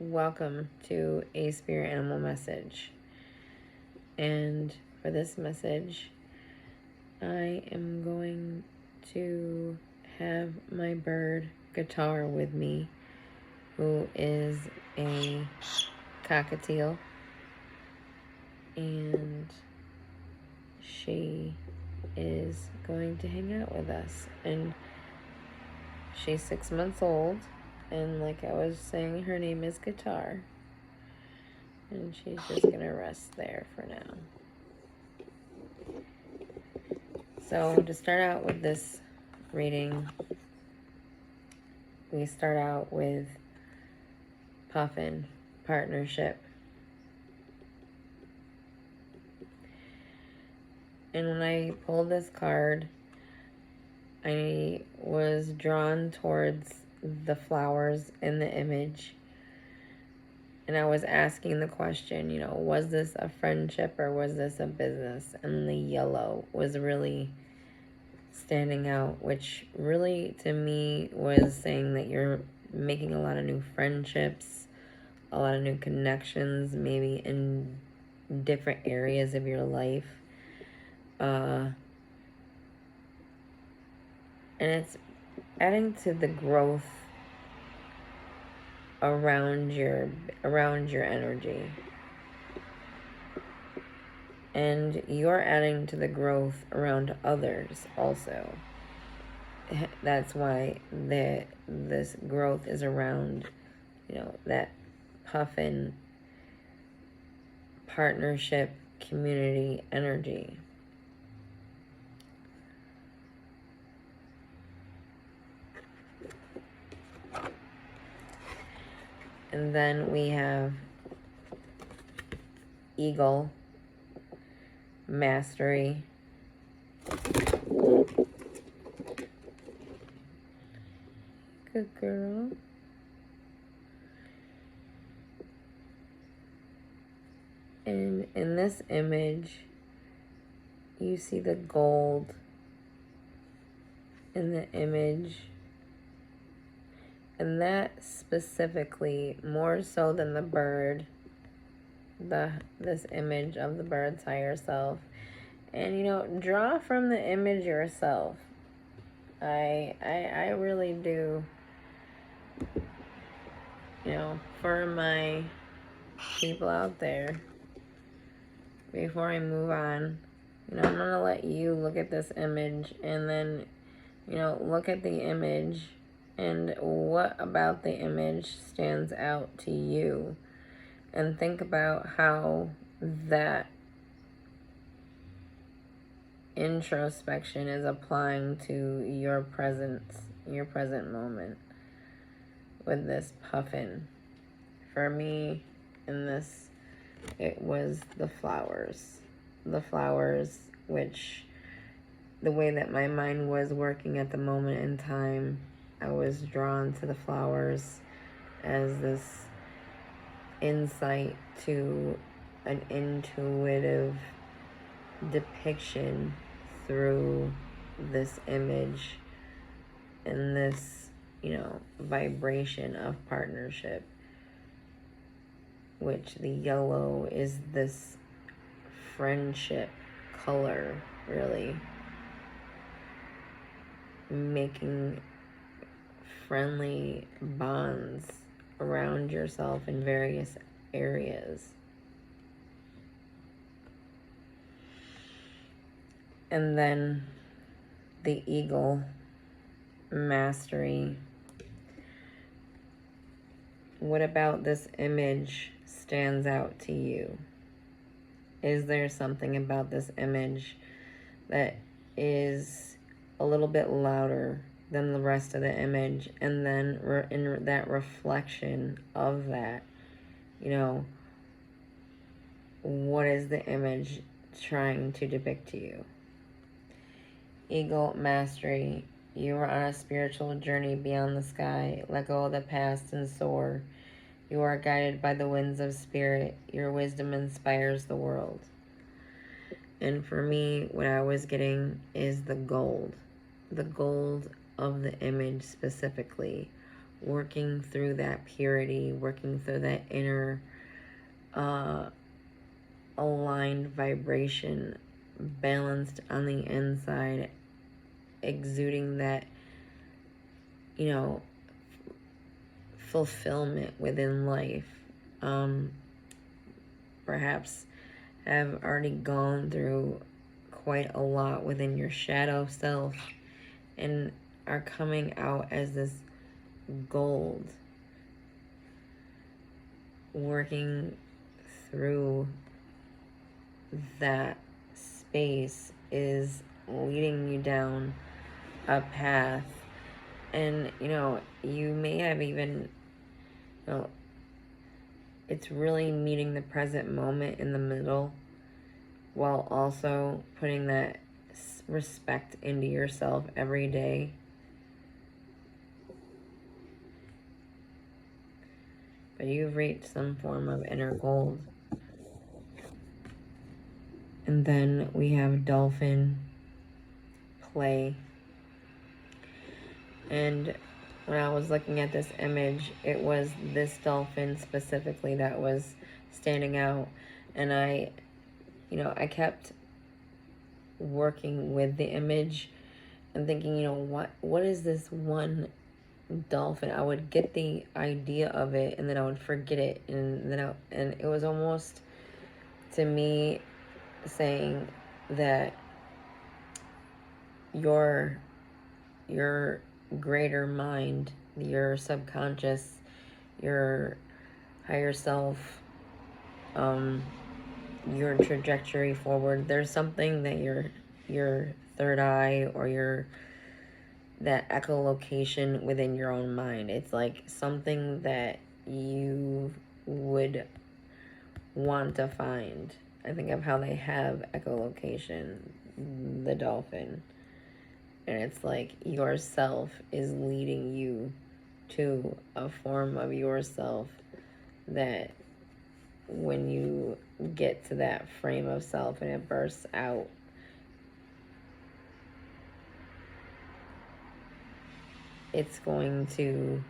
welcome to a spirit animal message. And for this message, I am going to have my bird Guitar with me, who is a cockatiel, and she is going to hang out with us. And she's 6 months old, and like I was saying, her name is Guitar, and she's just gonna rest there for now. So to start out with this reading, we start out with Puffin, partnership. And when I pulled this card, I was drawn towards the flowers in the image. And I was asking the question, was this a friendship or was this a business? And the yellow was really standing out, which really to me was saying that you're making a lot of new friendships, a lot of new connections, maybe in different areas of your life. And it's adding to the growth around your energy. And you're adding to the growth around others also. That's why this growth is around, that Puffin partnership community energy. And then we have Eagle, mastery. Good girl. And in this image, you see the gold in the image. And that specifically, more so than the bird, this image of the bird's higher self. And draw from the image yourself. I really do. For my people out there, before I move on, I'm gonna let you look at this image and then, look at the image and what about the image stands out to you, and think about how that introspection is applying to your present moment with this Puffin. For me, in this, it was the flowers, which the way that my mind was working at the moment in time, I was drawn to the flowers as this insight to an intuitive depiction through this image and this, vibration of partnership, which the yellow is this friendship color, really making friendly bonds around yourself in various areas. And then the eagle, mastery. What about this image stands out to you? Is there something about this image that is a little bit louder than the rest of the image? And then in that reflection of that, what is the image trying to depict to you? Eagle, mastery. You are on a spiritual journey beyond the sky. Let go of the past and soar. You are guided by the winds of spirit. Your wisdom inspires the world. And for me, what I was getting is the gold. The gold of the image specifically working through that purity, working through that inner aligned vibration, balanced on the inside, exuding that, you know, fulfillment within life. Perhaps have already gone through quite a lot within your shadow self and are coming out as this gold, working through that space is leading you down a path. And, you know, you may have even, you know, it's really meeting the present moment in the middle while also putting that respect into yourself every day. But you've reached some form of inner gold. And then we have dolphin play. And when I was looking at this image, it was this dolphin specifically that was standing out. And I kept working with the image and thinking, you know, what is this one dolphin? I would get the idea of it and then I would forget it, and it was almost to me saying that your greater mind, your subconscious, your higher self, your trajectory forward, there's something that your third eye or that echolocation within your own mind, it's like something that you would want to find. I think of how they have echolocation, the dolphin, and it's like yourself is leading you to a form of yourself that when you get to that frame of self and it bursts out, it's going to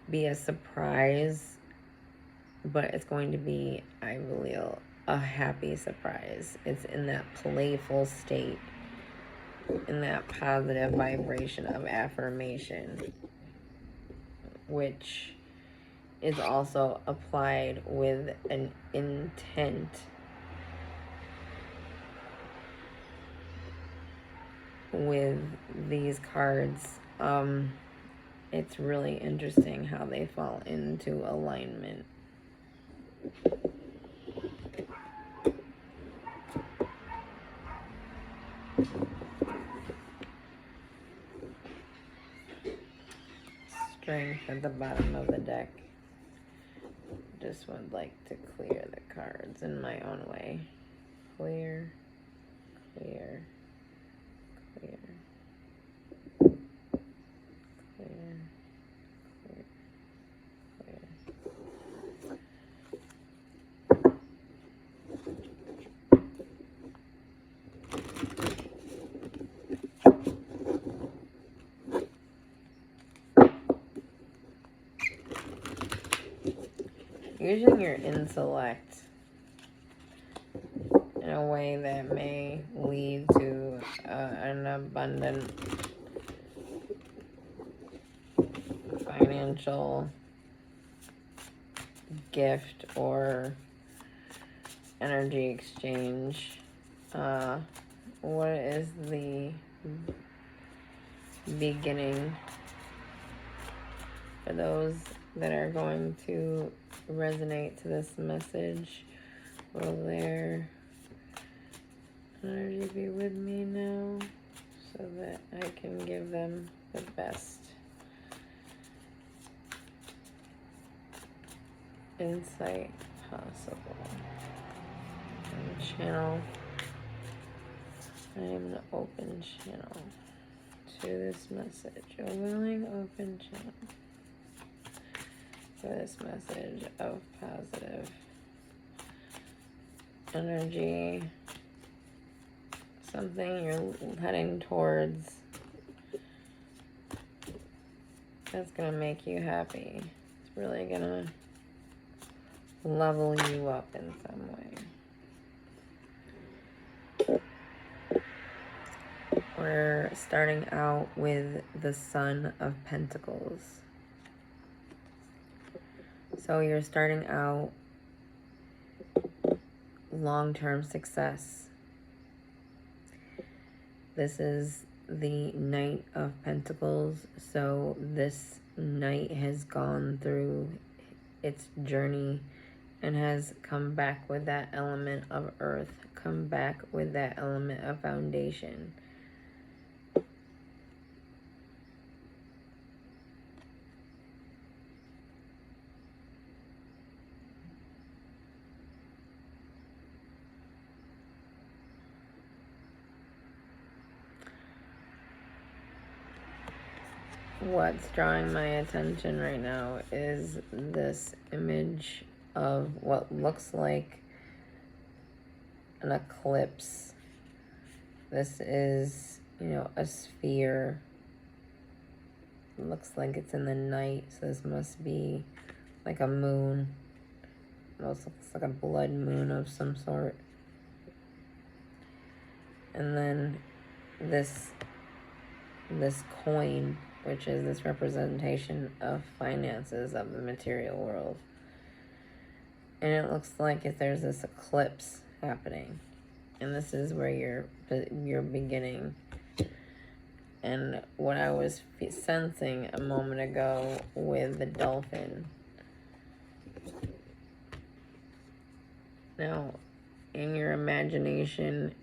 be a surprise, but it's going to be, I believe, a happy surprise. It's in that playful state, in that positive vibration of affirmation, which is also applied with an intent. With these cards, it's really interesting how they fall into alignment. Strength at the bottom of the deck. Just would like to clear the cards in my own way. Clear, clear, clear, clear, clear, clear. Using your intellect in a way that may lead to an abundant financial gift or energy exchange. What is the beginning for those that are going to resonate to this message? Will their energy be with me now so that I can give them the best insight possible? And channel. I am an open channel to this message. A willing open channel for this message of positive energy. Something you're heading towards That's gonna make you happy. It's really gonna level you up in some way. We're starting out with the Son of Pentacles. So you're starting out long-term success. This is the Knight of Pentacles. So this knight has gone through its journey and has come back with that element of earth, come back with that element of foundation. What's drawing my attention right now is this image of what looks like an eclipse. This is, a sphere. It looks like it's in the night, so this must be like a moon. It almost looks like a blood moon of some sort. And then this coin, which is this representation of finances of the material world. And it looks like if there's this eclipse happening, and this is where you're beginning. And what I was sensing a moment ago with the dolphin. Now, in your imagination,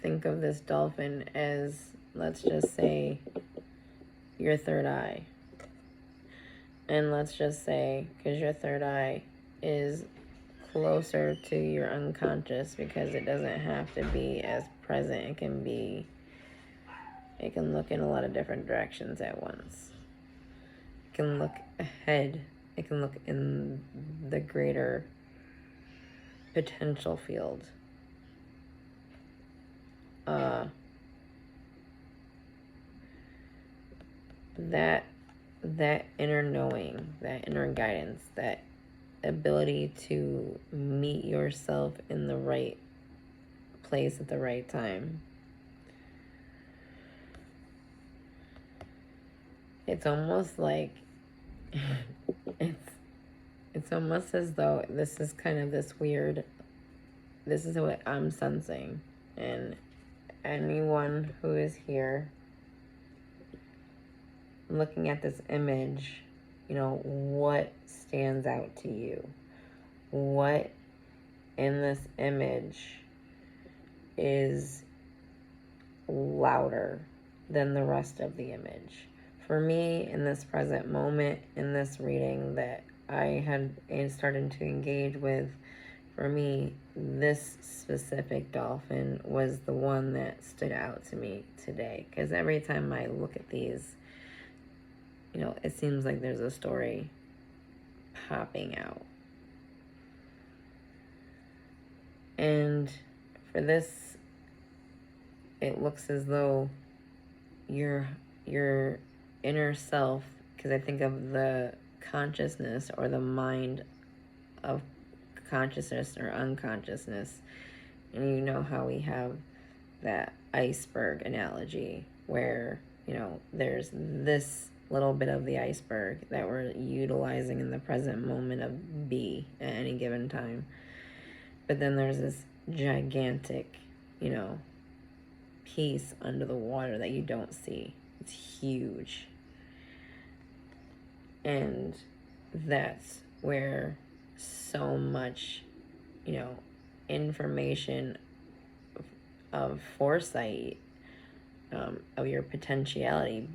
think of this dolphin as, let's just say, your third eye. And let's just say, because your third eye is closer to your unconscious, because it doesn't have to be as present. It can look in a lot of different directions at once. It can look ahead. It can look in the greater potential field. That inner knowing, that inner guidance, that ability to meet yourself in the right place at the right time. It's almost like it's almost as though this is kind of this is what I'm sensing. And anyone who is here looking at this image, what stands out to you? What in this image is louder than the rest of the image? For me, in this present moment, in this reading that I had started to engage with, for me, this specific dolphin was the one that stood out to me today. Because every time I look at these, it seems like there's a story popping out. And for this, it looks as though your inner self, because I think of the consciousness or the mind of consciousness or unconsciousness, and you know how we have that iceberg analogy where, there's this little bit of the iceberg that we're utilizing in the present moment of B at any given time. But then there's this gigantic, piece under the water that you don't see. It's huge. And that's where so much, information of foresight, of your potentiality,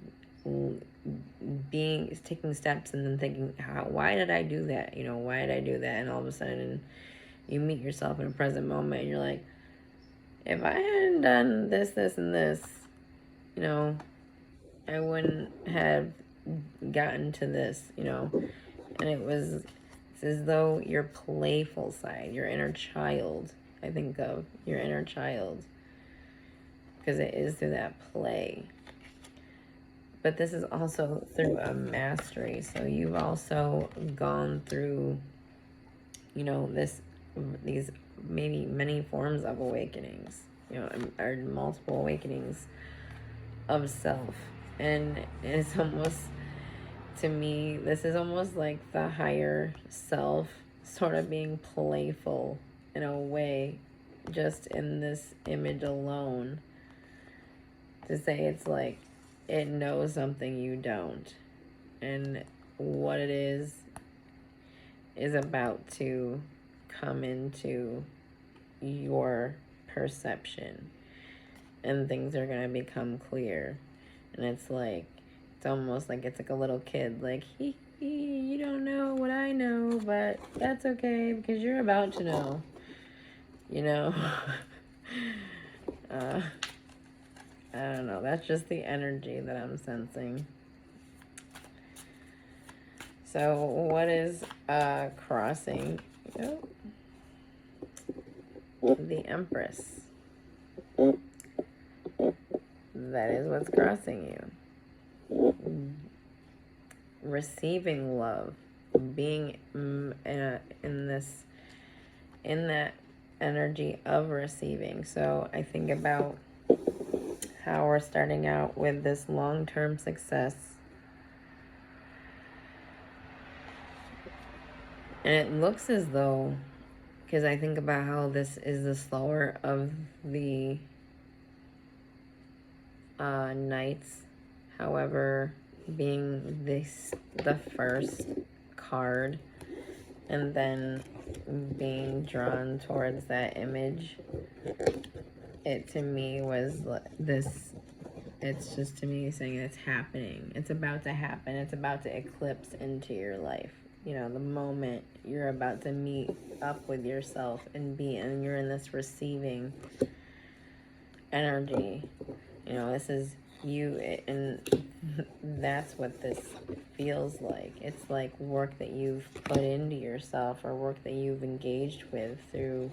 taking steps and then thinking, why did I do that? Why did I do that? And all of a sudden you meet yourself in a present moment and you're like, if I hadn't done this, this, and this, I wouldn't have gotten to this, and it's as though your playful side, your inner child, I think of your inner child, because it is through that play. but this is also through a mastery. So you've also gone through, these maybe many forms of awakenings, or multiple awakenings of self. And it's almost, to me, this is almost like the higher self sort of being playful in a way, just in this image alone, to say it's like it knows something you don't, and what it is about to come into your perception, and things are going to become clear. And it's almost like it's like a little kid, like, you don't know what I know, but that's okay, because you're about to know, I don't know, that's just the energy that I'm sensing. So what is crossing? The Empress. That is what's crossing you. Receiving love, being in that energy of receiving. So I think about how we're starting out with this long-term success, and it looks as though, because I think about how this is the slower of the nights, however, being the first card, and then being drawn towards that image, it to me was this, it's just to me saying it's happening, it's about to happen, it's about to eclipse into your life. The moment you're about to meet up with yourself and you're in this receiving energy. This is you, and that's what this feels like. It's like work that you've put into yourself, or work that you've engaged with through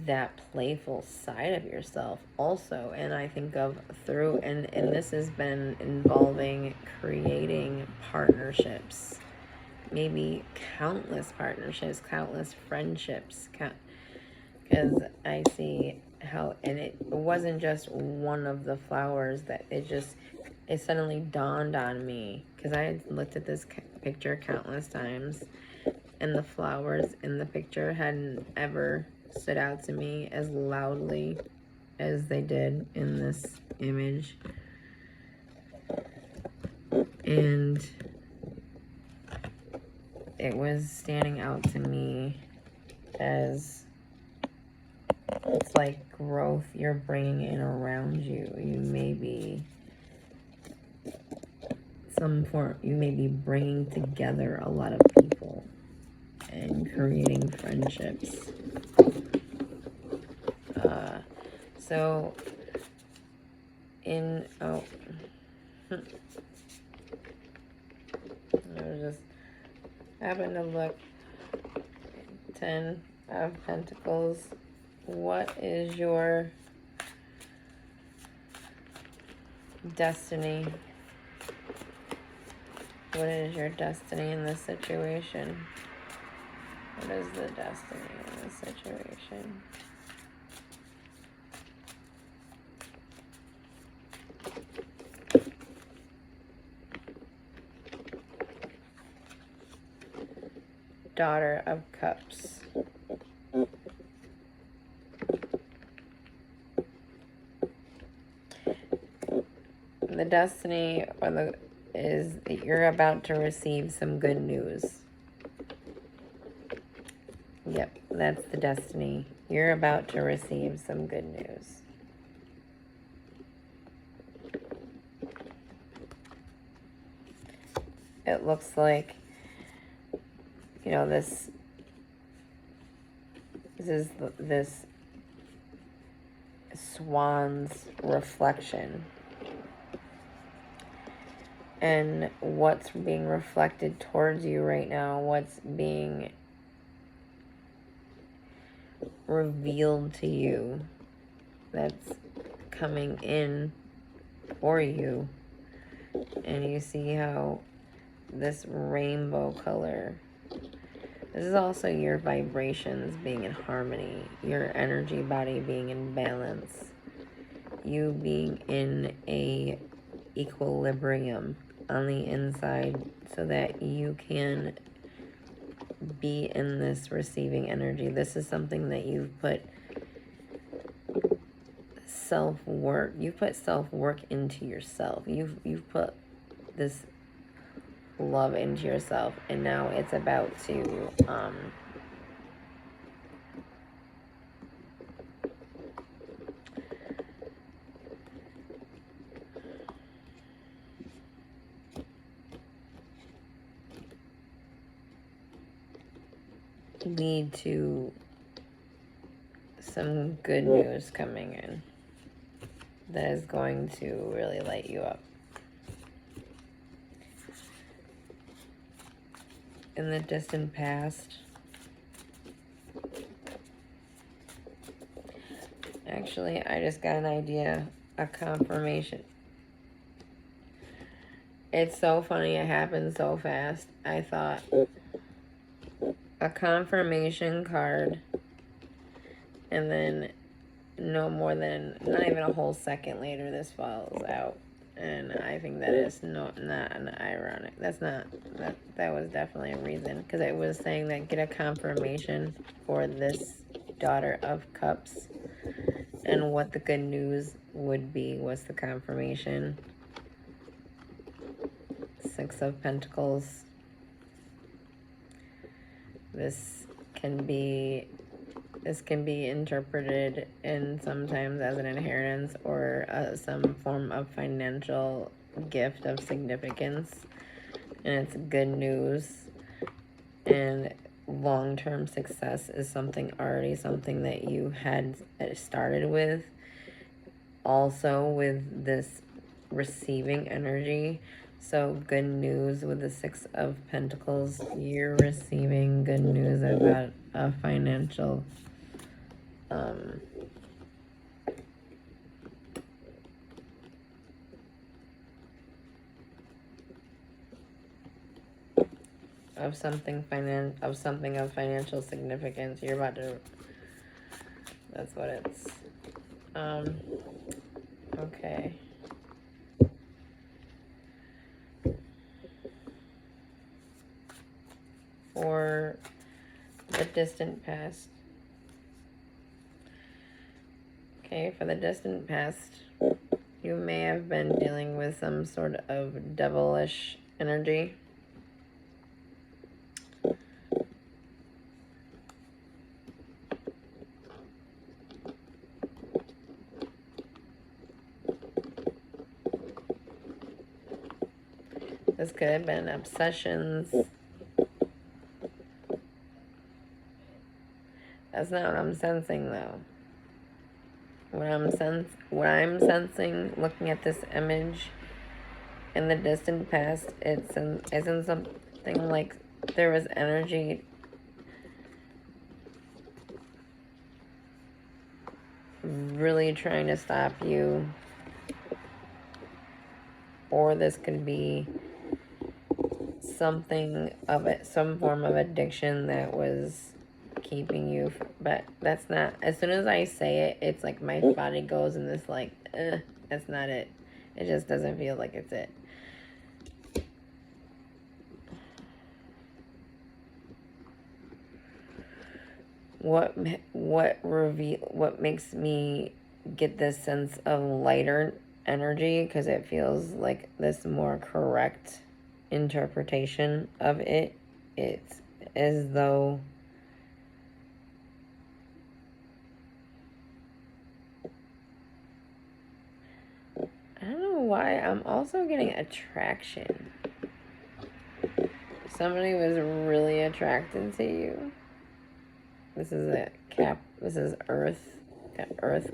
that playful side of yourself also. And I think of through, and this has been involving creating partnerships, maybe countless partnerships, countless friendships, because I see how, and it wasn't just one of the flowers, that it suddenly dawned on me, because I had looked at this picture countless times, and the flowers in the picture hadn't ever stood out to me as loudly as they did in this image. And it was standing out to me as, it's like growth you're bringing in around you. You may be you may be bringing together a lot of people and creating friendships. So I was just happened to look, 10 of Pentacles. What is your destiny? What is your destiny in this situation? What is the destiny in this situation? Daughter of Cups. The destiny is that you're about to receive some good news. Yep, that's the destiny. You're about to receive some good news. It looks like, this is this swan's reflection. And what's being reflected towards you right now, what's being revealed to you, that's coming in for you. And you see how this rainbow color, this is also your vibrations being in harmony, your energy body being in balance, you being in a equilibrium on the inside so that you can be in this receiving energy. This is something that you've put self-work, you've put self-work into yourself. You've put this love into yourself, and now it's about to lead to some good news coming in that is going to really light you up. In the distant past, actually, I just got an idea, a confirmation. It's so funny, it happened so fast. I thought a confirmation card, and then no more than, not even a whole second later, this falls out. And I think that is not an ironic. That was definitely a reason, because it was saying that get a confirmation for this Daughter of Cups, and what the good news would be was the confirmation. Six of Pentacles. This can be interpreted in sometimes as an inheritance or some form of financial gift of significance, and it's good news. And long-term success is something that you had started with. Also with this receiving energy. So good news with the Six of Pentacles. You're receiving good news about a financial of something of financial significance. You're about to, that's what it's okay. For the distant past. Okay, for the distant past, you may have been dealing with some sort of devilish energy. This could have been obsessions. That's not what I'm sensing, though. What I'm sensing, looking at this image in the distant past, isn't something like there was energy really trying to stop you, or this could be something of it, some form of addiction that was keeping you, but that's not, as soon as I say it, it's like my body goes in this like, that's not it. It just doesn't feel like it's it. What makes me get this sense of lighter energy, because it feels like this more correct interpretation of it. It's as though I don't know why I'm also getting attraction. Somebody was really attracted to you. This is this is Earth, Earth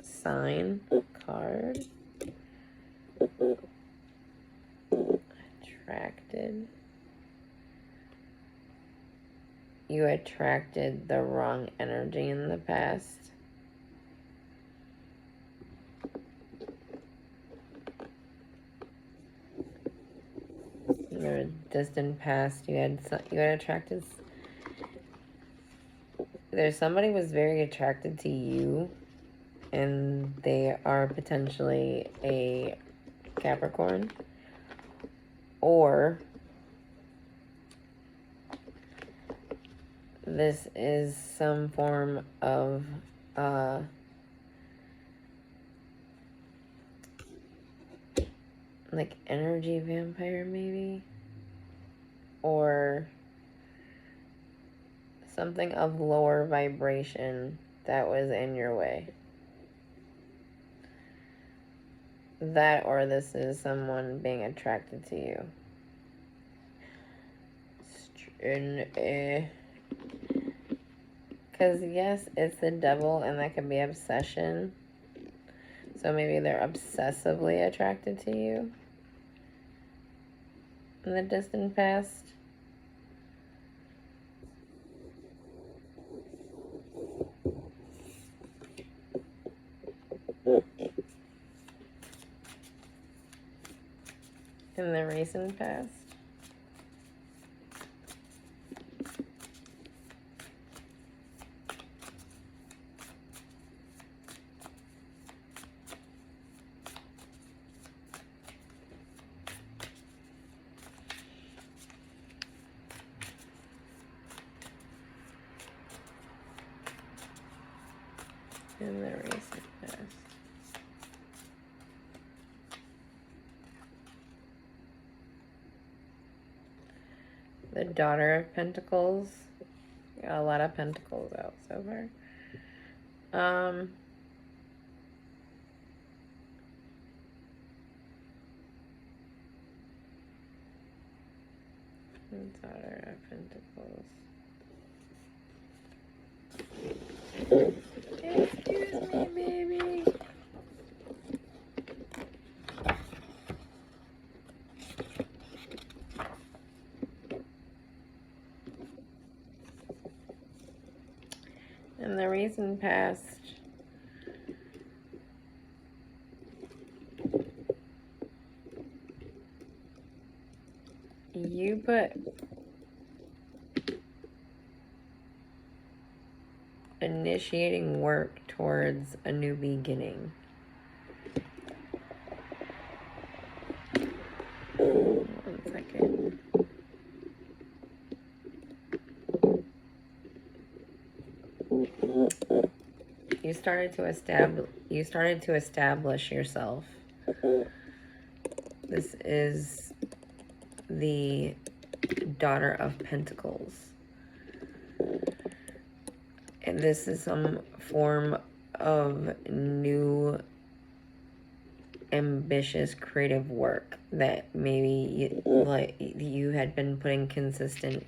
sign card. Attracted. You attracted the wrong energy in the past. your distant past, you had attracted. There's somebody was very attracted to you, and they are potentially a Capricorn, or this is some form of like energy vampire maybe, or something of lower vibration that was in your way. That, or this is someone being attracted to you. Because yes, it's the devil, and that can be obsession. So maybe they're obsessively attracted to you in the distant past. In the recent past. In the recent past. The Daughter of Pentacles. Got a lot of pentacles out so far. Daughter of Pentacles. Excuse me, baby. In the recent past, you put initiating work towards a new beginning. One second. You started to establish yourself. This is the Daughter of Pentacles. And this is some form of new, ambitious, creative work that maybe you had been putting consistent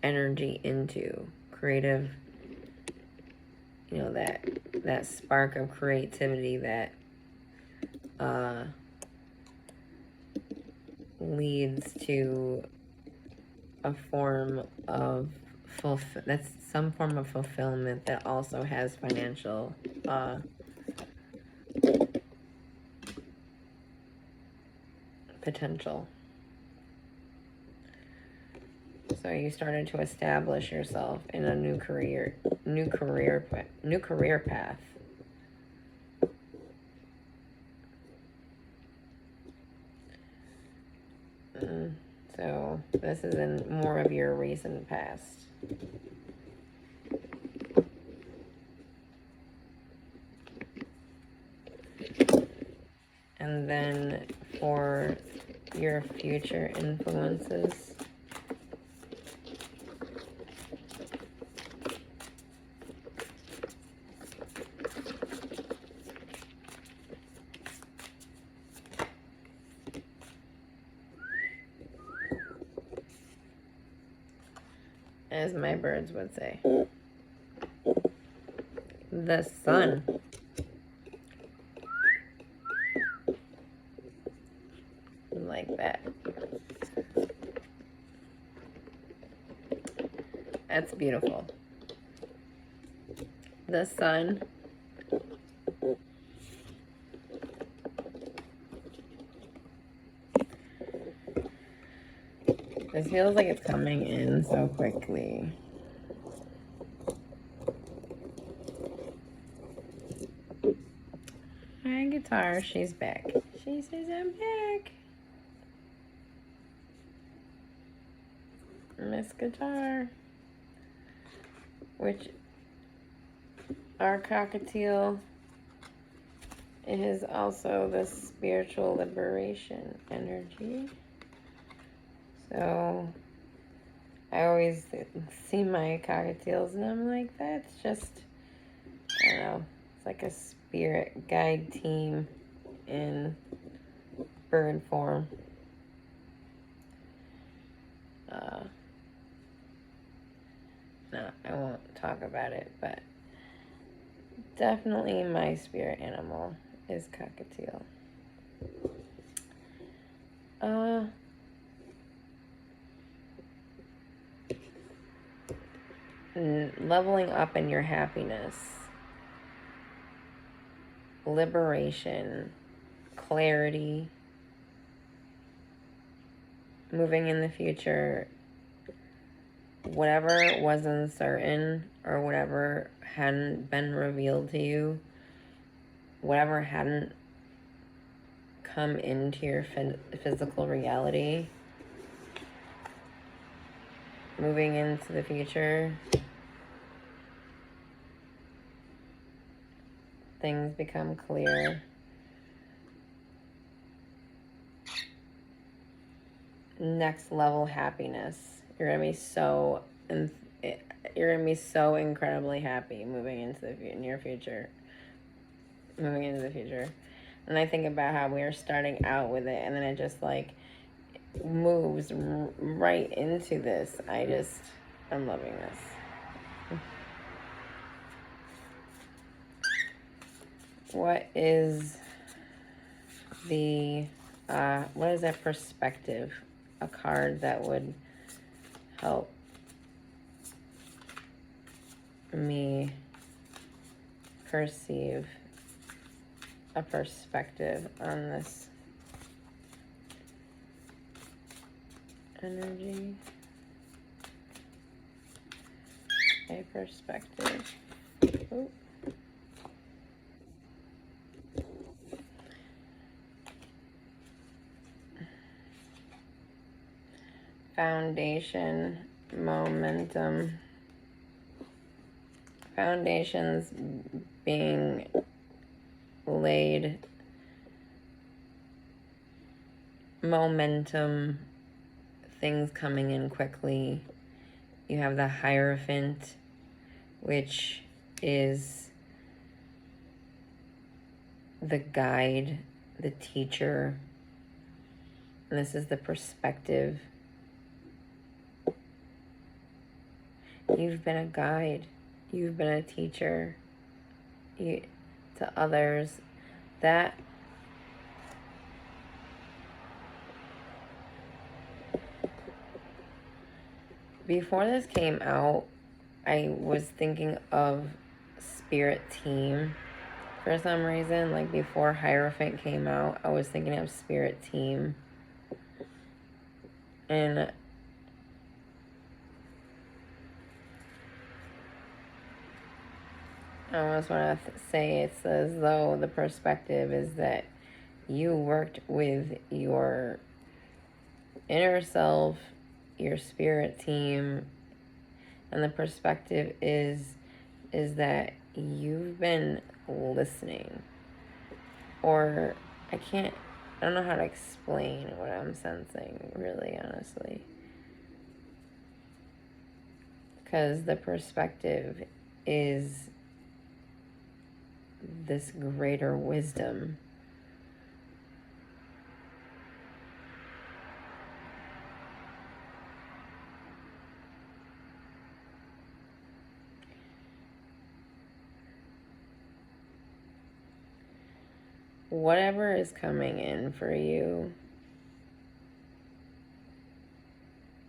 energy into. Creative, that spark of creativity that leads to a form of that's some form of fulfillment that also has financial potential. So you started to establish yourself in a new career path. So this is in more of your recent past. And then for your future influences, as my birds would say, the sun. Like that. That's beautiful. The sun. This feels like it's coming in so quickly. Hi, guitar. She's back. She says, I'm back. Miss Guitar. Which, our cockatiel is also the spiritual liberation energy. So I always see my cockatiels and I'm like, that's just, I don't know, it's like a spirit guide team in bird form. No, I won't talk about it, but definitely my spirit animal is cockatiel. Leveling up in your happiness, liberation, clarity, moving in the future, whatever was uncertain or whatever hadn't been revealed to you, whatever hadn't come into your physical reality, moving into the future, things become clear. Next level happiness. You're gonna be so incredibly happy moving into the near future. Moving into the future. And I think about how we are starting out with it and then it just like moves right into this. I'm loving this. What is that perspective? A card that would help me perceive a perspective on this energy. A perspective. Ooh. Foundation, momentum. Foundations being laid. Momentum, things coming in quickly. You have the Hierophant, which is the guide, the teacher. And this is the perspective. You've been a guide. You've been a teacher to others. That before this came out, I was thinking of Spirit Team for some reason. Like before Hierophant came out, I was thinking of Spirit Team. And I almost want to say it's as though the perspective is that you worked with your inner self, your spirit team, and the perspective is that you've been listening. Or I don't know how to explain what I'm sensing, really, honestly. Because the perspective is this greater wisdom. Whatever is coming in for you,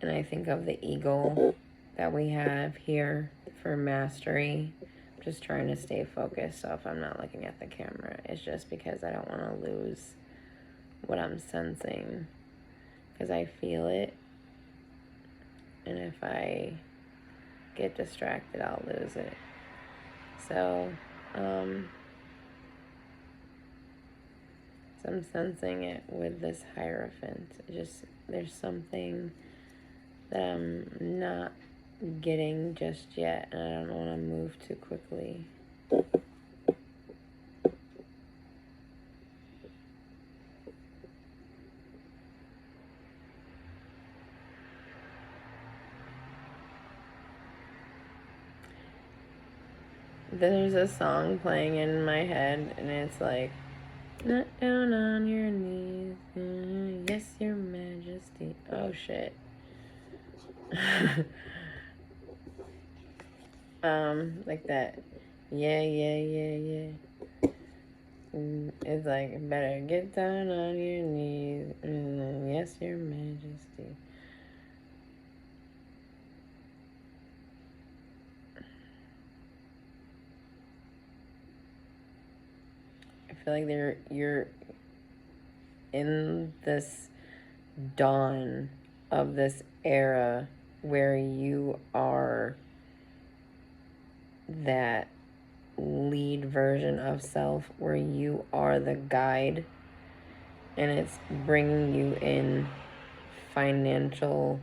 and I think of the eagle that we have here for mastery. I'm just trying to stay focused, so if I'm not looking at the camera, it's just because I don't want to lose what I'm sensing, because I feel it. And if I get distracted, I'll lose it. So, I'm sensing it with this Hierophant. There's something that I'm not getting just yet, and I don't want to move too quickly. There's a song playing in my head, and it's like, not down on your knees, yes, your majesty. Oh, shit. Like that. Yeah, yeah, yeah, yeah. It's like, better get down on your knees, yes, your majesty. I feel like you're in this dawn of this era where you are that lead version of self, where you are the guide, and it's bringing you in financial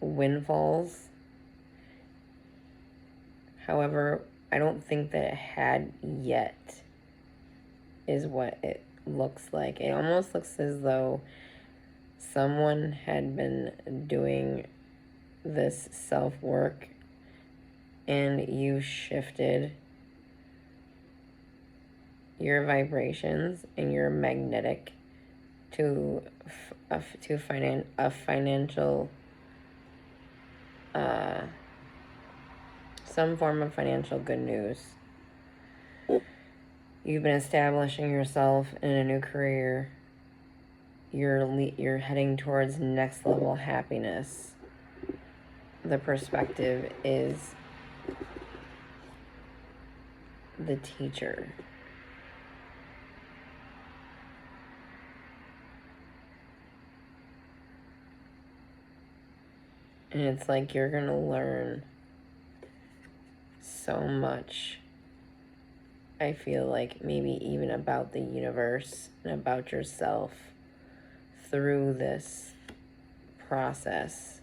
windfalls. However, I don't think that it had yet, is what it looks like. It almost looks as though someone had been doing this self-work and you shifted your vibrations and your magnetic to a financial some form of financial good news. You've been establishing yourself in a new career. You're heading towards next level happiness. The perspective is the teacher. And it's like you're gonna learn so much. I feel like maybe even about the universe and about yourself through this process.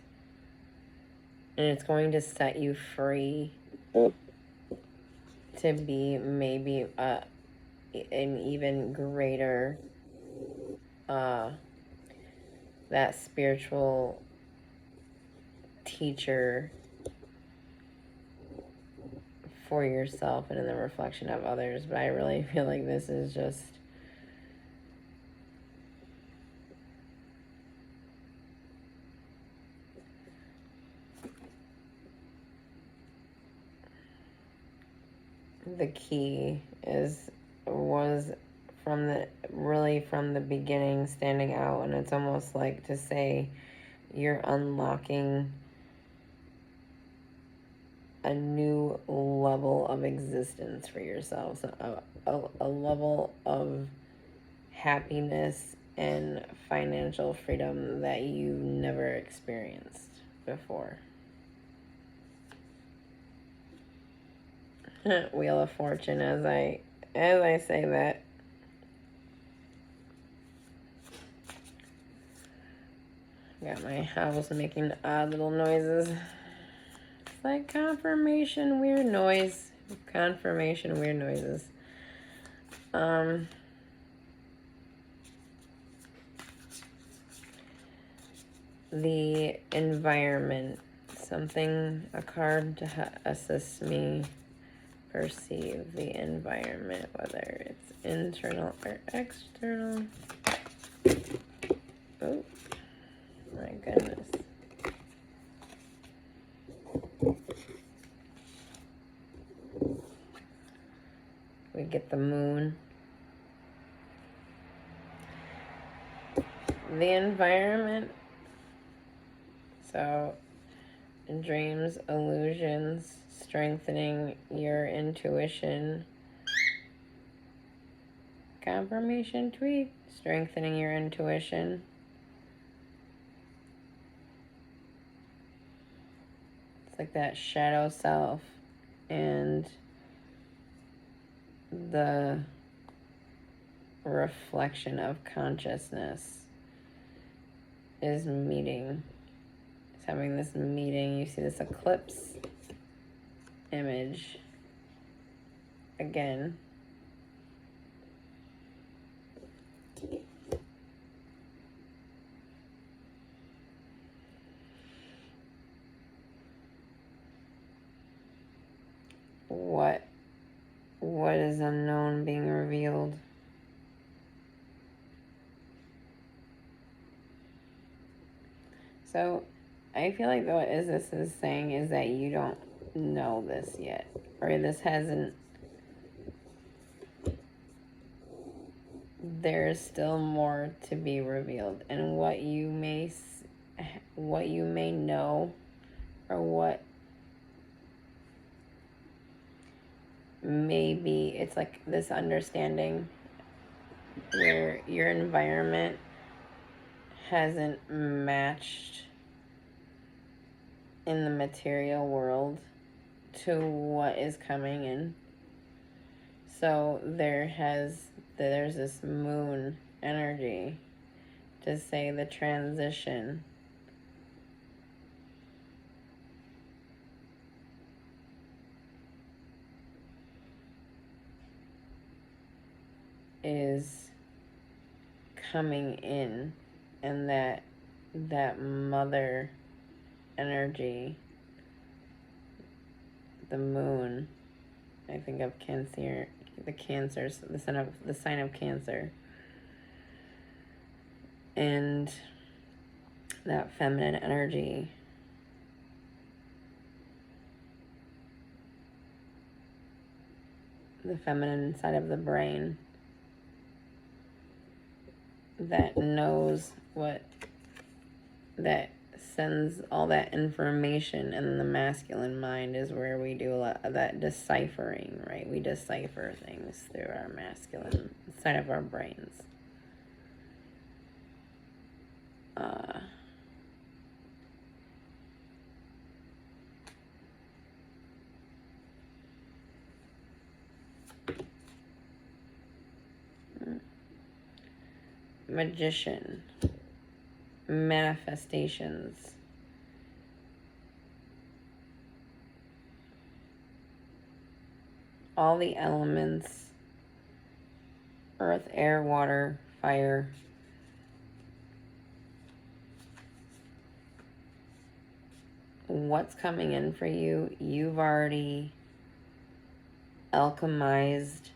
And it's going to set you free to be maybe an even greater that spiritual teacher for yourself and in the reflection of others. But I really feel like this is just the key was from the beginning standing out, and it's almost like to say you're unlocking a new level of existence for yourself, so a level of happiness and financial freedom that you never experienced before. Wheel of Fortune, as I say that. Got my house making odd little noises. It's like confirmation weird noise. Confirmation weird noises. The environment. A card to assist me perceive the environment, whether it's internal or external. Oh, my goodness. We get the moon. The environment. So, dreams, illusions, strengthening your intuition. Confirmation tweet, strengthening your intuition. It's like that shadow self and the reflection of consciousness is meeting. It's having this meeting. You see this eclipse image again. What is unknown being revealed? So I feel like what this is saying is that you don't know this yet, or this hasn't. There's still more to be revealed, and what you may know, or what maybe it's like this understanding where your environment hasn't matched in the material world to what is coming in. So there's this moon energy to say the transition is coming in, and that mother energy, the moon, I think of Cancer, the sign of Cancer, and that feminine energy the feminine side of the brain that knows that sends all that information, and the masculine mind is where we do a lot of that deciphering, right? We decipher things through our masculine side of our brains. Magician, manifestations, all the elements, earth, air, water, fire, what's coming in for you, you've already alchemized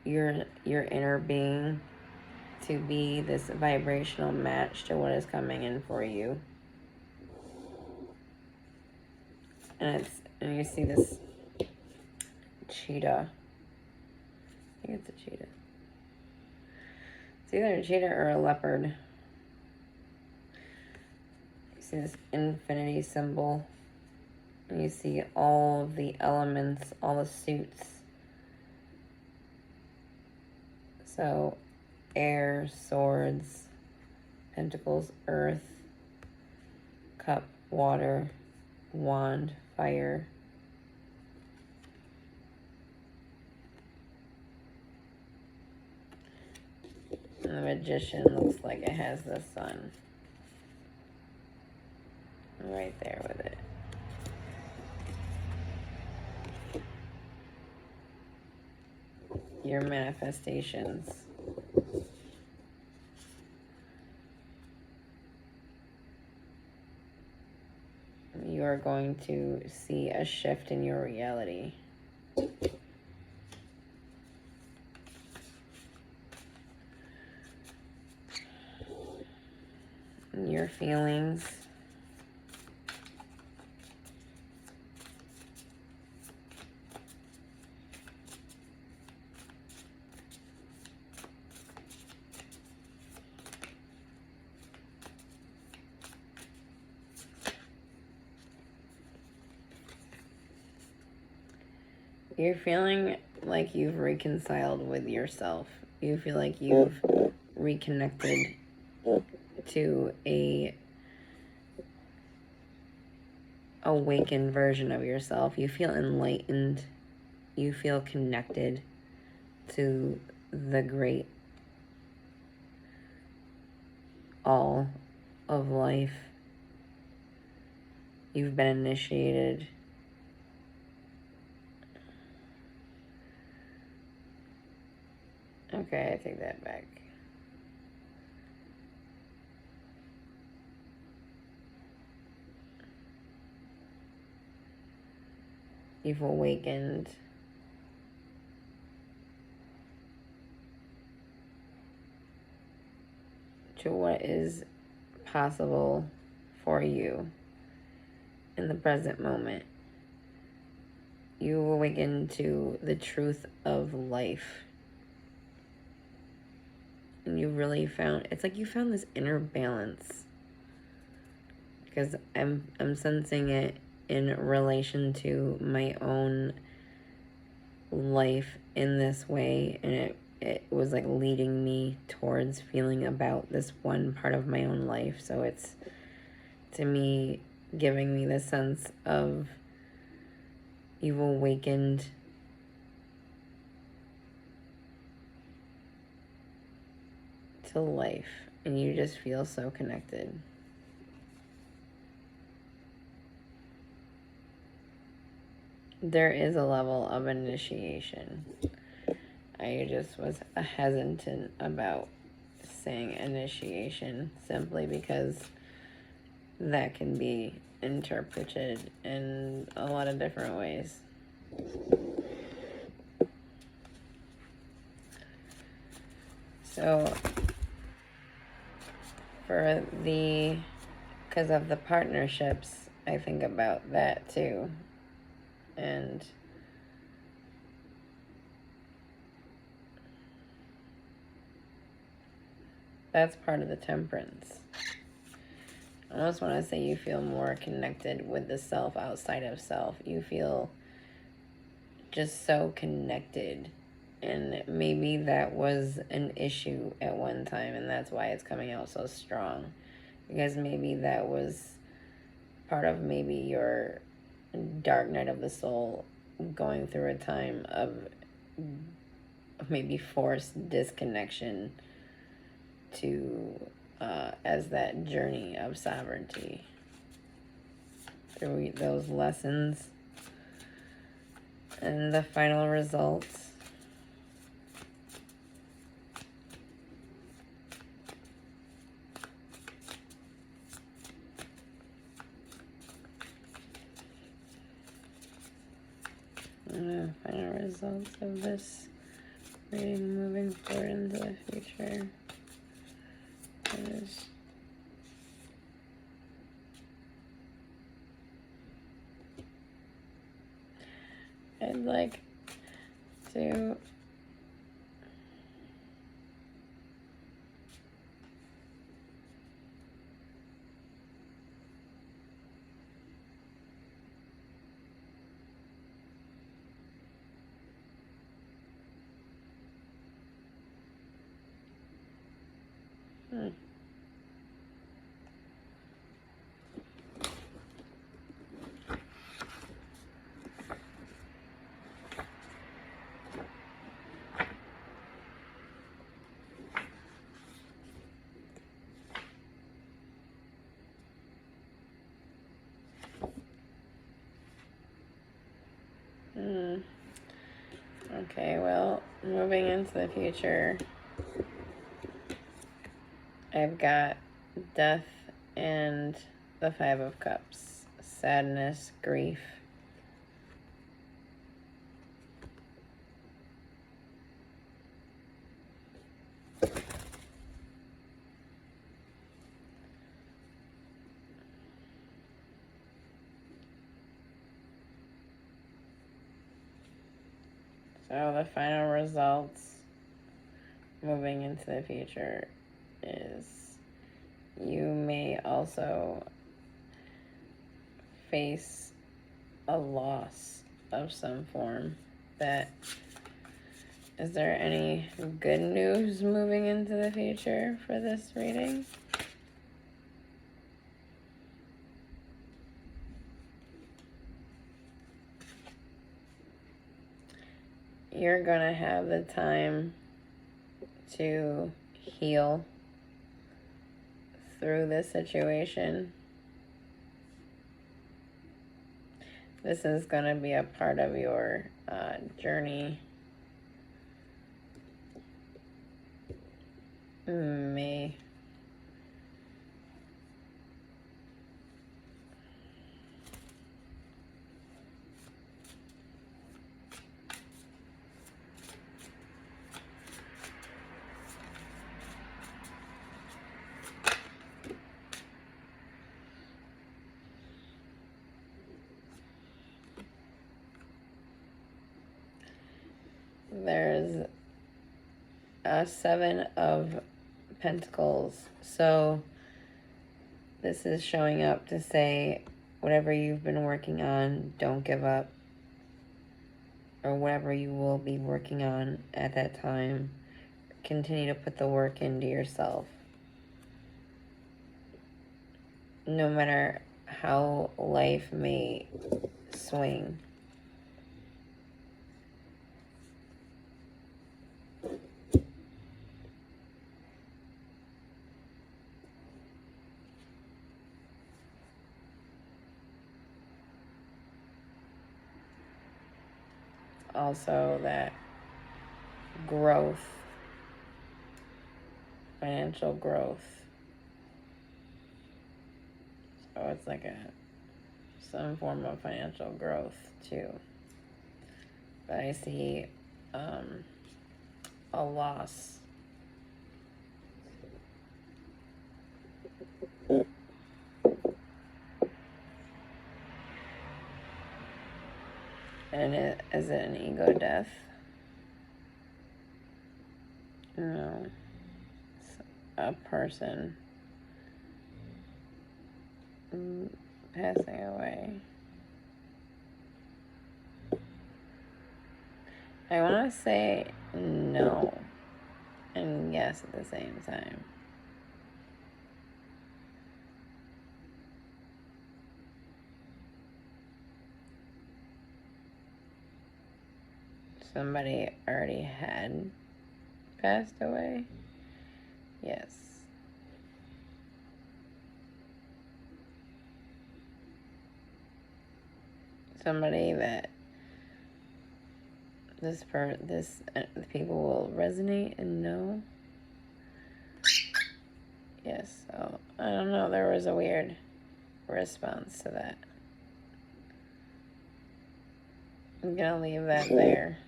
your inner being to be this vibrational match to what is coming in for you. And you see this cheetah. I think it's a cheetah. It's either a cheetah or a leopard. You see this infinity symbol. And you see all of the elements, all the suits. So air, swords, pentacles, earth, cup, water, wand, fire. And the magician looks like it has the sun right there with it. Your manifestations. You are going to see a shift in your reality. Your feelings. You're feeling like you've reconciled with yourself. You feel like you've reconnected to a awakened version of yourself. You feel enlightened. You feel connected to the great all of life. You've been initiated. Okay, I take that back. You've awakened. To what is possible for you in the present moment. You awaken to the truth of life. And you really found, it's like you found this inner balance. Because I'm sensing it in relation to my own life in this way, and it was like leading me towards feeling about this one part of my own life. So it's, to me, giving me the sense of you've awakened to life and you just feel so connected. There is a level of initiation. I just was hesitant about saying initiation simply because that can be interpreted in a lot of different ways. So because of the partnerships, I think about that too. And that's part of the temperance. I almost want to say you feel more connected with the self outside of self. You feel just so connected. And maybe that was an issue at one time, and that's why it's coming out so strong. Because maybe that was part of maybe your dark night of the soul, going through a time of maybe forced disconnection to as that journey of sovereignty through those lessons and the final results. Final results of this reading moving forward into the future is I'd like to Okay, well, moving into the future, I've got death and the Five of Cups. Sadness, grief. So the final results moving into the future is you may also face a loss of some form. Is there any good news moving into the future for this reading? you're going to have the time to heal through this situation. This is going to be a part of your journey. May. There's a 7 of Pentacles. So this is showing up to say whatever you've been working on, don't give up. Or whatever you will be working on at that time, continue to put the work into yourself. No matter how life may swing. Also that growth, financial growth. So it's like some form of financial growth too. But I see a loss. And is it an ego death? No. It's a person passing away. I want to say no and yes at the same time. Somebody already had passed away? Yes. Somebody that the people will resonate and know. Yes. So I don't know. There was a weird response to that. I'm gonna leave that there.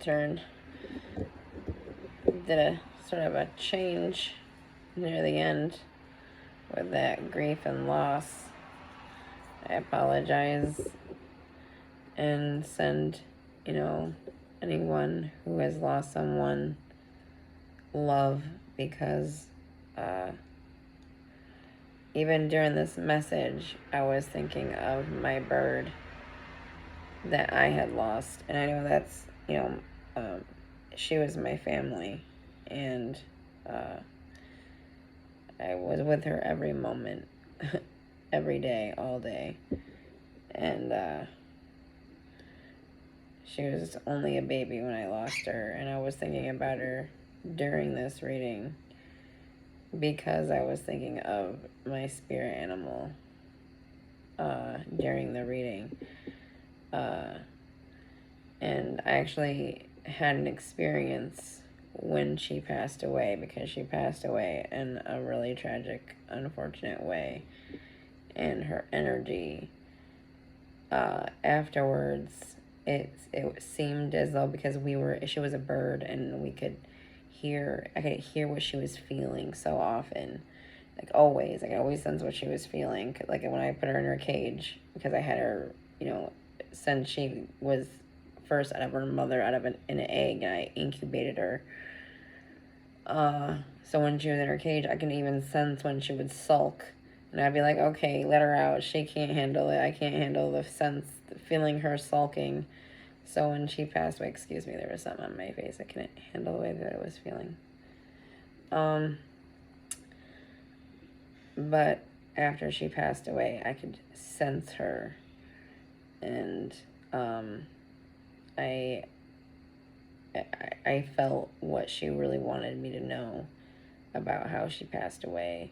Did a sort of a change near the end with that grief and loss. I apologize and send, anyone who has lost someone love, because even during this message, I was thinking of my bird that I had lost, and I know that's, she was my family, and I was with her every moment, every day, all day, and she was only a baby when I lost her, and I was thinking about her during this reading because I was thinking of my spirit animal during the reading. And I actually had an experience when she passed away, because she passed away in a really tragic, unfortunate way. And her energy afterwards, it seemed as though, because she was a bird, and I could hear what she was feeling so often. Like always, I could always sense what she was feeling. Like when I put her in her cage, because I had her, since she was first out of her mother, out of an egg, and I incubated her. So when she was in her cage, I can even sense when she would sulk, and I'd be like, okay, let her out. She can't handle it. I can't handle the feeling her sulking. So when she passed away, excuse me, there was something on my face. I couldn't handle the way that I was feeling. But after she passed away, I could sense her, and I felt what she really wanted me to know about how she passed away.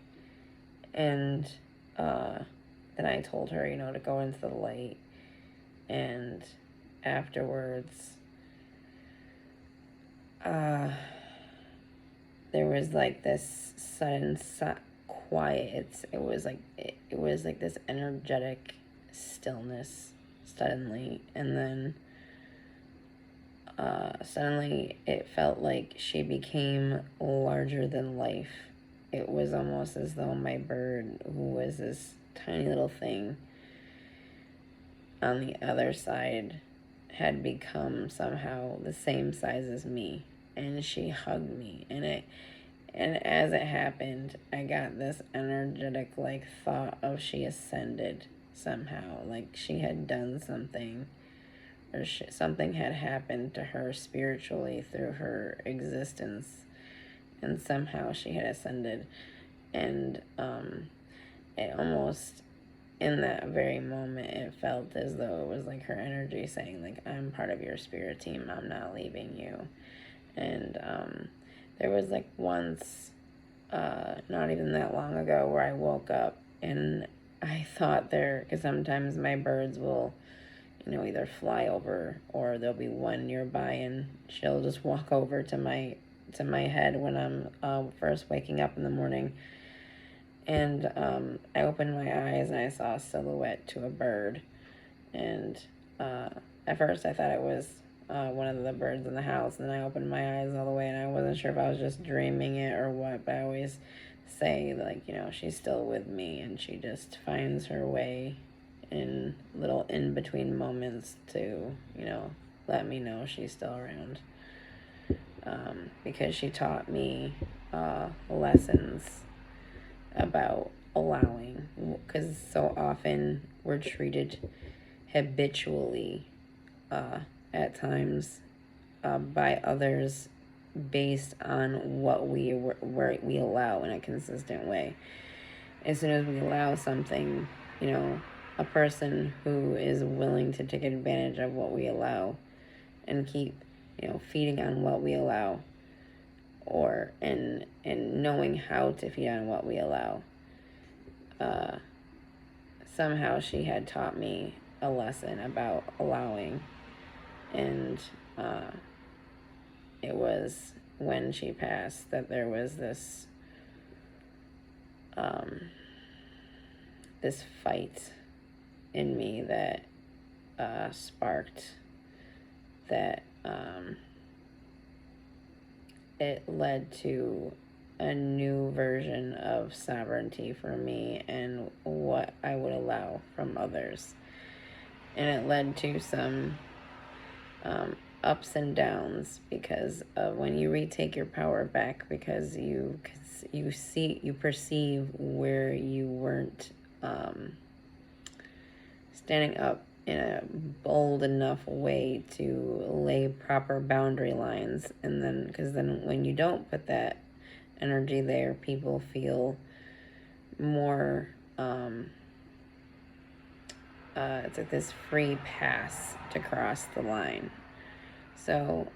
And then I told her, to go into the light. And afterwards, there was like this sudden quiet. It was like this energetic stillness suddenly, and then suddenly it felt like she became larger than life. It was almost as though my bird, who was this tiny little thing on the other side, had become somehow the same size as me, and she hugged me, and as it happened, I got this energetic thought of she ascended somehow, like she had done something, or something had happened to her spiritually through her existence, and somehow she had ascended. And it almost, in that very moment, it felt as though it was like her energy saying, like, I'm part of your spirit team, I'm not leaving you. And there was once, not even that long ago, where I woke up and I thought because sometimes my birds will, either fly over, or there'll be one nearby, and she'll just walk over to my head when I'm first waking up in the morning. And I opened my eyes and I saw a silhouette to a bird. And at first I thought it was one of the birds in the house. And then I opened my eyes all the way, and I wasn't sure if I was just dreaming it or what. But I always say, she's still with me, and she just finds her way in little in-between moments to, let me know she's still around. Because she taught me lessons about allowing, because so often we're treated habitually at times by others based on what we allow in a consistent way. As soon as we allow something, a person who is willing to take advantage of what we allow and keep feeding on what we allow, or and knowing how to feed on what we allow. Somehow she had taught me a lesson about allowing, and it was when she passed that there was this this fight in me that sparked that. It led to a new version of sovereignty for me and what I would allow from others. And it led to some ups and downs, because of when you retake your power back, because you perceive where you weren't standing up in a bold enough way to lay proper boundary lines. And then, because then when you don't put that energy there, people feel more, it's like this free pass to cross the line. So,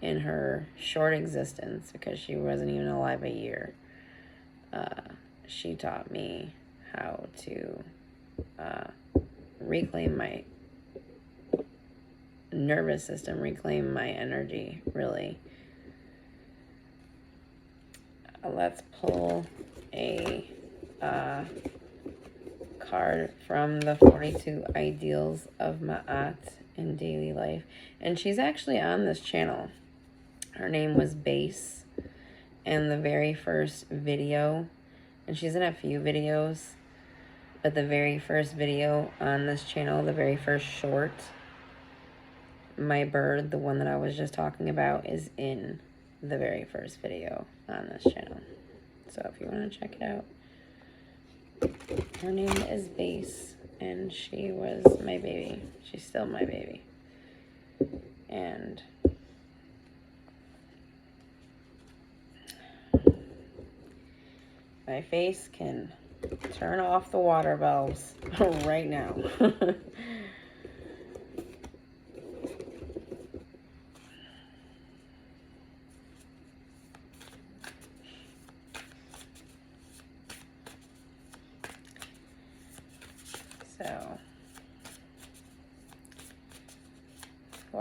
in her short existence, because she wasn't even alive a year, she taught me how to reclaim my nervous system, reclaim my energy, really. Let's pull a card from the 42 Ideals of Ma'at in Daily Life. And she's actually on this channel. Her name was Base. And the very first video, and she's in a few videos, but the very first video on this channel, the very first short, my bird, the one that I was just talking about, is in the very first video on this channel. So if you want to check it out. Her name is Base, and she was my baby. She's still my baby. And my face can turn off the water valves right now.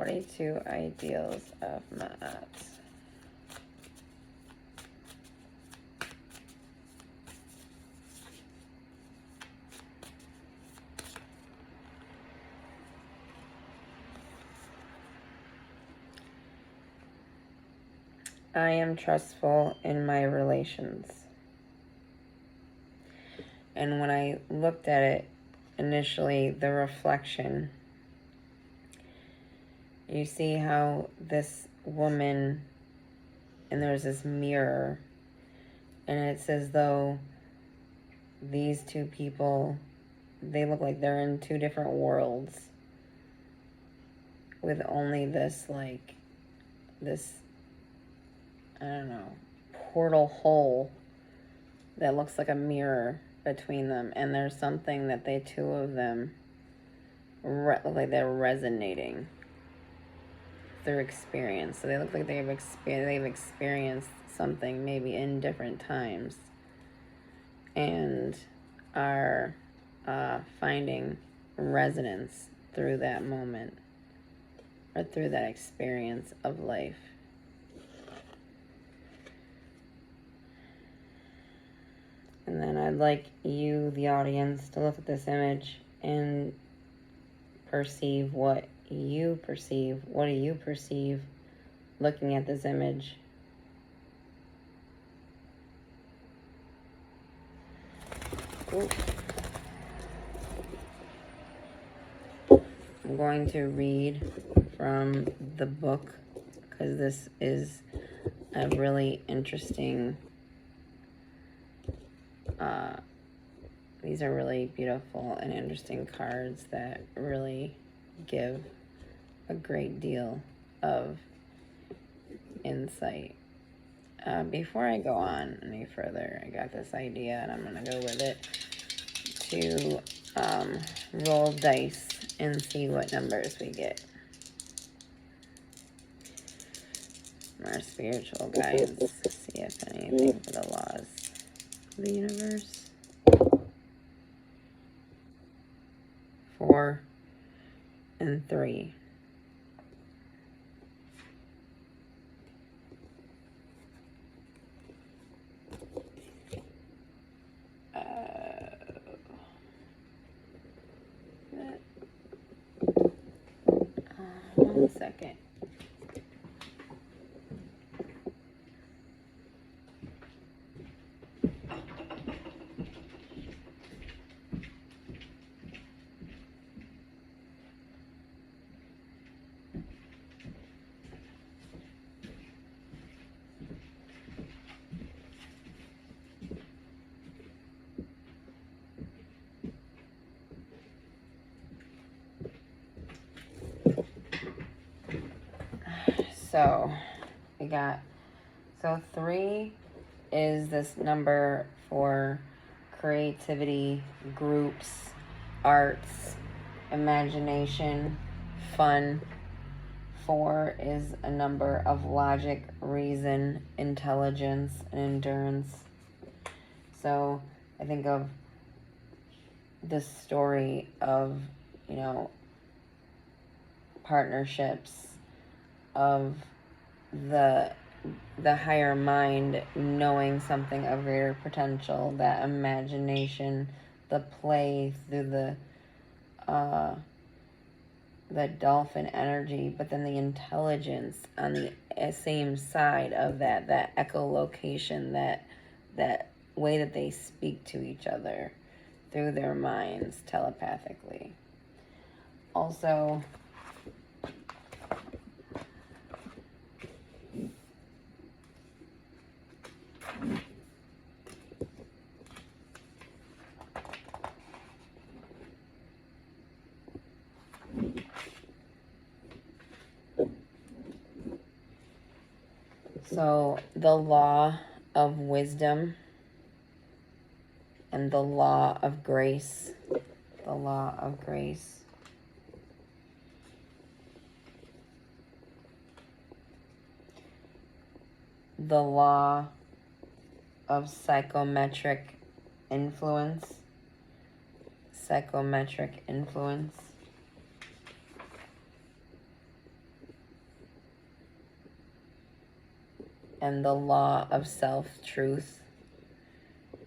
42 ideals of Ma'at. I am trustful in my relations. And when I looked at it initially, the reflection, you see how this woman, and there's this mirror, and it's as though these two people, they look like they're in two different worlds with only this, like, this, I don't know, portal hole that looks like a mirror between them. And there's something that they, two of them, look like they're resonating through experience. So they look like they've experienced something maybe in different times and are finding resonance through that moment or through that experience of life. And then I'd like you, the audience, to look at this image and perceive what you perceive. What do you perceive looking at this image? Ooh. I'm going to read from the book because this is a really interesting, these are really beautiful and interesting cards that really give a great deal of insight. Before I go on any further, I got this idea and I'm going to go with it to roll dice and see what numbers we get. Our spiritual guides, see if anything for the laws of the universe. 4 and 3. One second. So we got, so 3 is this number for creativity, groups, arts, imagination, fun. 4 is a number of logic, reason, intelligence, and endurance. So I think of this story of, you know, partnerships, of the higher mind knowing something of greater potential, that imagination, the play through the dolphin energy, but then the intelligence on the same side of that echolocation, that way that they speak to each other through their minds telepathically. Also, so the law of wisdom and the law of grace. The law of grace. The law of psychometric influence. Psychometric influence. and the law of self-truth.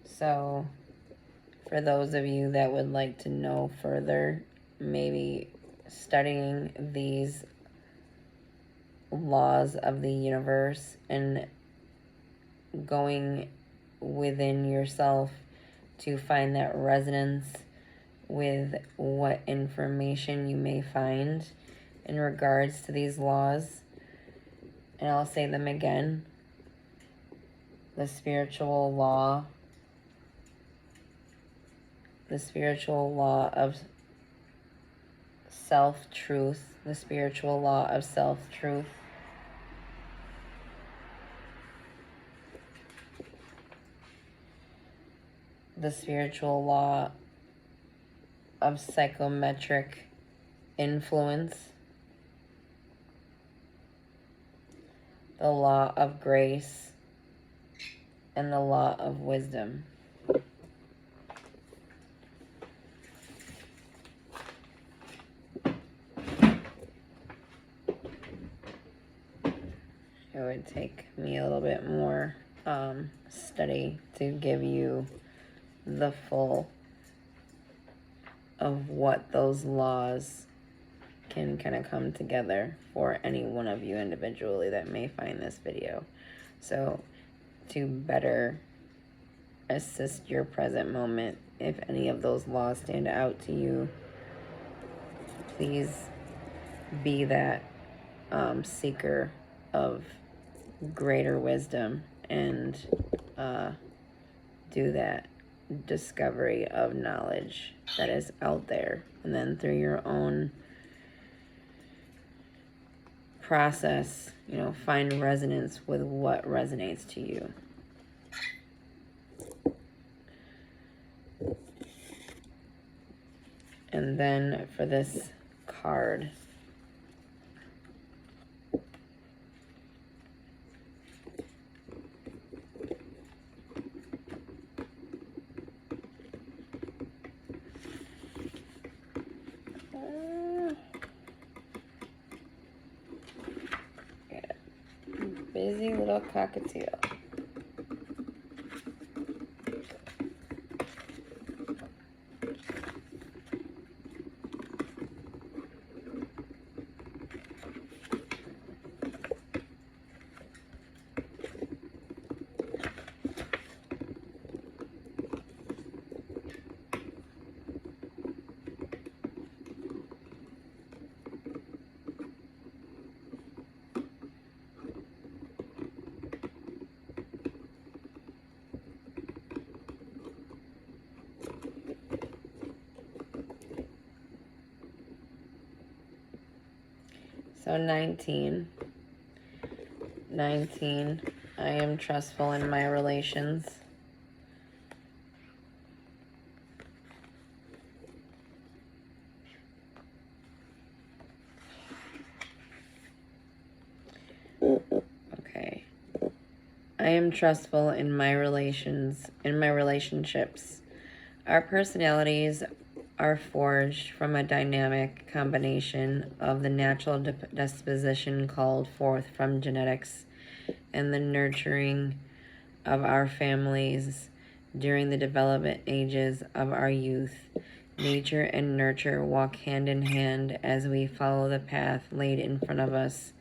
So for those of you that would like to know further, maybe studying these laws of the universe and going within yourself to find that resonance with what information you may find in regards to these laws. And I'll say them again. The spiritual law of self-truth, the spiritual law of self-truth, the spiritual law of psychometric influence, the law of grace, and the law of wisdom. It would take me a little bit more study to give you the full of what those laws can kind of come together for any one of you individually that may find this video. So to better assist your present moment, if any of those laws stand out to you, please be that seeker of greater wisdom and do that discovery of knowledge that is out there, and then through your own process, you know, find resonance with what resonates to you. And then for this card, busy little cockatiel. So 19, I am trustful in my relations. Okay. I am trustful in my relationships. Our personalities are forged from a dynamic combination of the natural disposition called forth from genetics and the nurturing of our families during the development ages of our youth. Nature and nurture walk hand in hand as we follow the path laid in front of us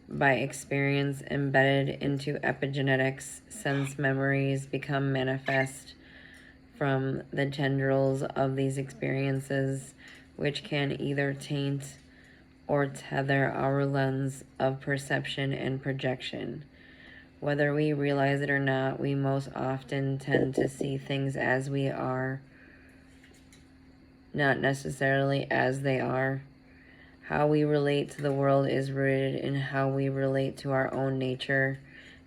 by experience embedded into epigenetics. Sense memories become manifest from the tendrils of these experiences, which can either taint or tether our lens of perception and projection. Whether we realize it or not, we most often tend to see things as we are, not necessarily as they are. How we relate to the world is rooted in how we relate to our own nature,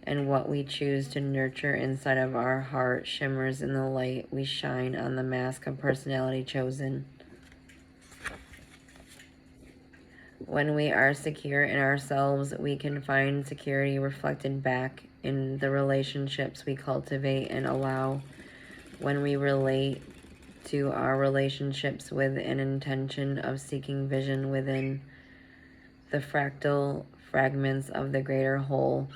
and what we choose to nurture inside of our heart shimmers in the light we shine on the mask of personality chosen. When we are secure in ourselves, we can find security reflected back in the relationships we cultivate and allow. When we relate to our relationships with an intention of seeking vision within, the fractal fragments of the greater whole,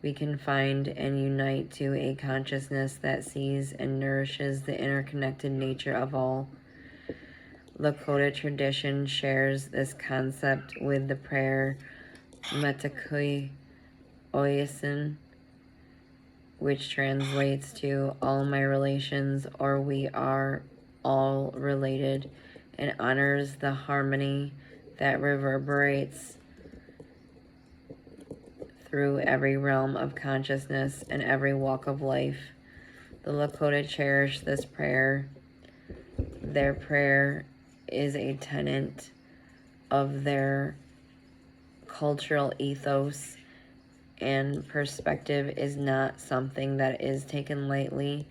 we can find and unite to a consciousness that sees and nourishes the interconnected nature of all. Lakota tradition shares this concept with the prayer Metakui Oyasin, which translates to all my relations, or we are all related, and honors the harmony that reverberates through every realm of consciousness and every walk of life. The Lakota cherish this prayer. Their prayer is a tenet of their cultural ethos, and perspective is not something that is taken lightly.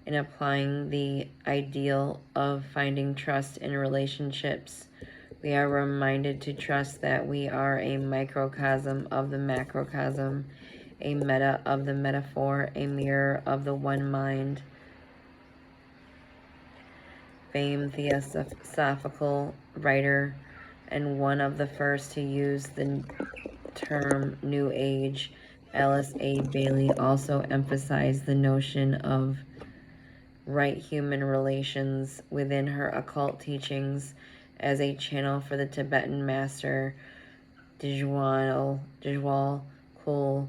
In applying the ideal of finding trust in relationships, we are reminded to trust that we are a microcosm of the macrocosm, a meta of the metaphor, a mirror of the one mind. Famed theosophical writer and one of the first to use the term New Age, Alice A. Bailey also emphasized the notion of right human relations within her occult teachings as a channel for the Tibetan master Djwhal Khul.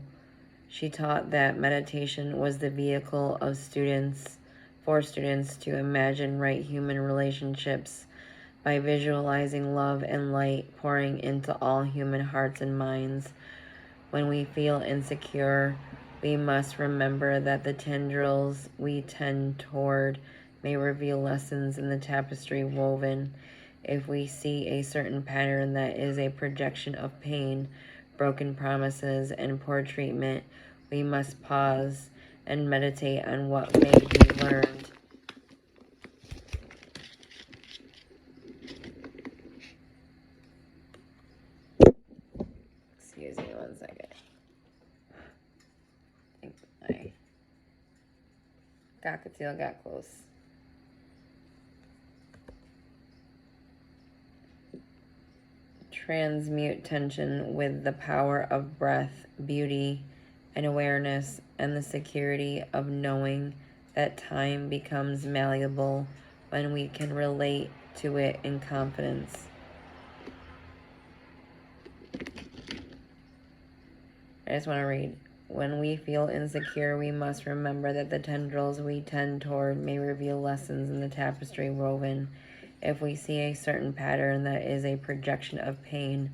She taught that meditation was the vehicle of for students to imagine right human relationships by visualizing love and light pouring into all human hearts and minds. When we feel insecure, we must remember that the tendrils we tend toward may reveal lessons in the tapestry woven. If we see a certain pattern that is a projection of pain, broken promises, and poor treatment, we must pause and meditate on what may be learned. Excuse me 1 second. I think my cockatiel got close. Transmute tension with the power of breath, beauty, and awareness, and the security of knowing that time becomes malleable when we can relate to it in confidence. I just want to read. When we feel insecure, we must remember that the tendrils we tend toward may reveal lessons in the tapestry woven. If we see a certain pattern that is a projection of pain,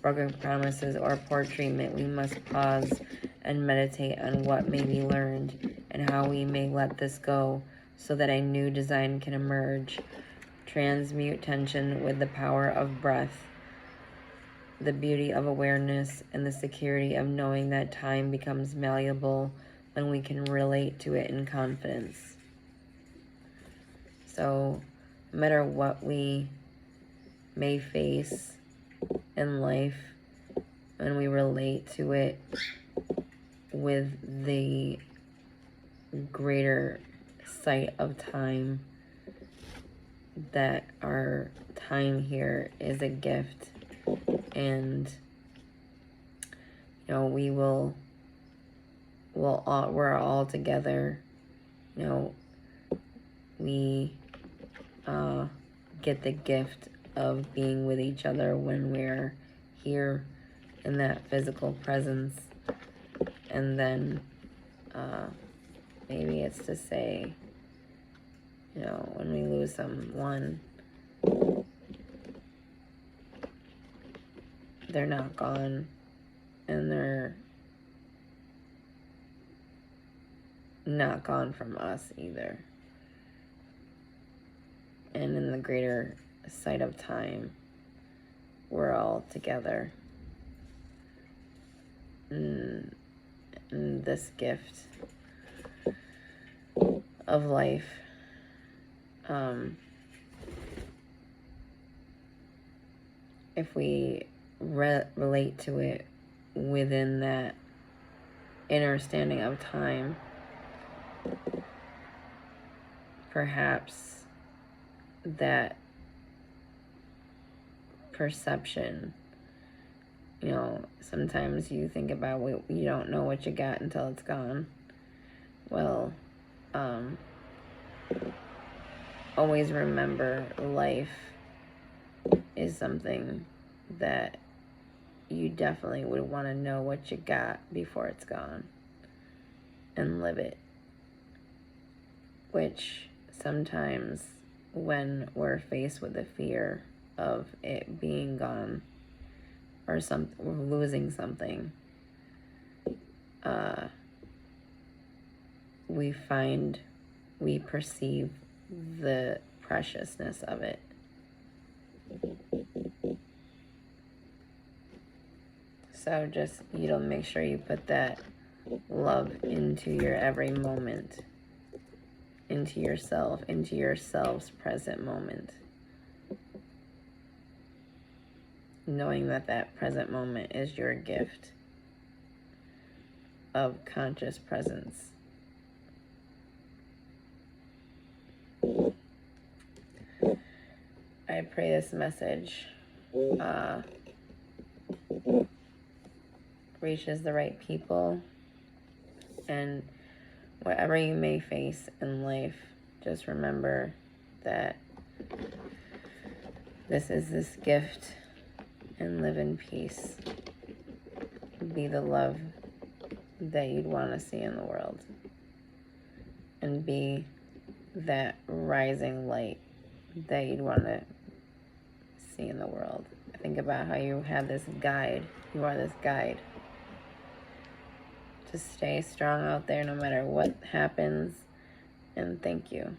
broken promises, or poor treatment, we must pause and meditate on what may be learned and how we may let this go so that a new design can emerge. Transmute tension with the power of breath, the beauty of awareness, and the security of knowing that time becomes malleable when we can relate to it in confidence. So, no matter what we may face in life, when we relate to it with the greater sight of time, that our time here is a gift, and we're all together. We get the gift of being with each other when we're here in that physical presence, and then maybe it's to say, when we lose someone, they're not gone, and they're not gone from us either. And in the greater sight of time, we're all together in this gift of life. If we relate to it within that understanding of time, perhaps that perception You know, sometimes you think about what you don't know what you got until it's gone. Well, always remember life is something that you definitely would want to know what you got before it's gone and live it. Which sometimes when we're faced with the fear of it being gone or losing something, we perceive the preciousness of it. So just, make sure you put that love into your every moment, into yourself, into yourself's present moment. Knowing that that present moment is your gift of conscious presence. I pray this message reaches the right people, and whatever you may face in life, just remember that this is this gift, and live in peace. Be the love that you'd want to see in the world, and be that rising light that you'd want to see in the world. Think about how you have this guide. You are this guide. Just stay strong out there no matter what happens, and thank you.